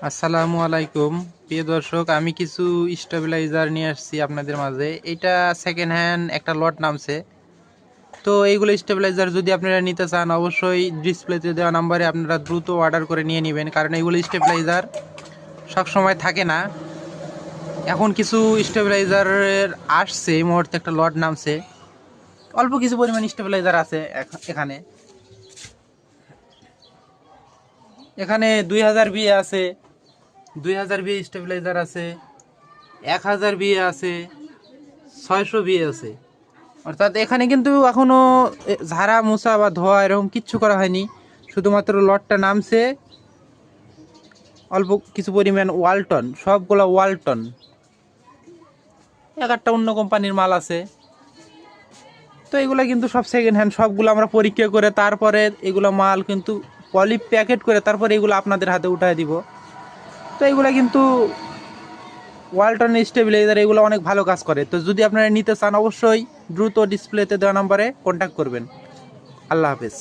আসসালামু আলাইকুম প্রিয় দর্শক, আমি কিছু স্টেবিলাইজার নিয়ে আসছি আপনাদের মাঝে। এটা সেকেন্ড হ্যান্ড একটা লট নামছে। তো এইগুলো স্টেবিলাইজার যদি আপনারা নিতে চান, অবশ্যই ডিসপ্লেতে দেওয়া নাম্বারে আপনারা দ্রুত অর্ডার করে নিয়ে নেবেন, কারণ এইগুলো স্টেবিলাইজার সবসময় থাকে না। এখন কিছু স্টেবিলাইজারের আসছে, এই মুহূর্তে একটা লট নামছে। অল্প কিছু পরিমাণ স্টেবিলাইজার আছে এখানে এখানে 2000 বিয়ে আছে, 2000 বিয়ে স্টেবিলাইজার আছে, 1000 বিয়ে আছে, 600 বিয়ে আছে। অর্থাৎ এখানে কিন্তু এখনো ঝাড়া মোছা বা ধোয়া এরকম কিচ্ছু করা হয়নি, শুধুমাত্র লটটা নামছে। অল্প কিছু পরিমাণ ওয়ালটন, সবগুলো ওয়ালটন, এক একটা অন্য কোম্পানির মাল আছে। তো এগুলো কিন্তু সব সেকেন্ড হ্যান্ড, সবগুলো আমরা পরীক্ষা করে তারপরে এগুলো মাল কিন্তু পলি প্যাকেট করে তারপরে এগুলো আপনাদের হাতে উঠায় দিব। তো এগুলো কিন্তু ওয়ালটন স্টেবিলাইজার, এগুলো অনেক ভালো কাজ করে। তো যদি আপনারা নিতে চান, অবশ্যই দ্রুত ডিসপ্লেতে দেওয়া নাম্বারে কন্ট্যাক্ট করবেন। আল্লাহ হাফেজ।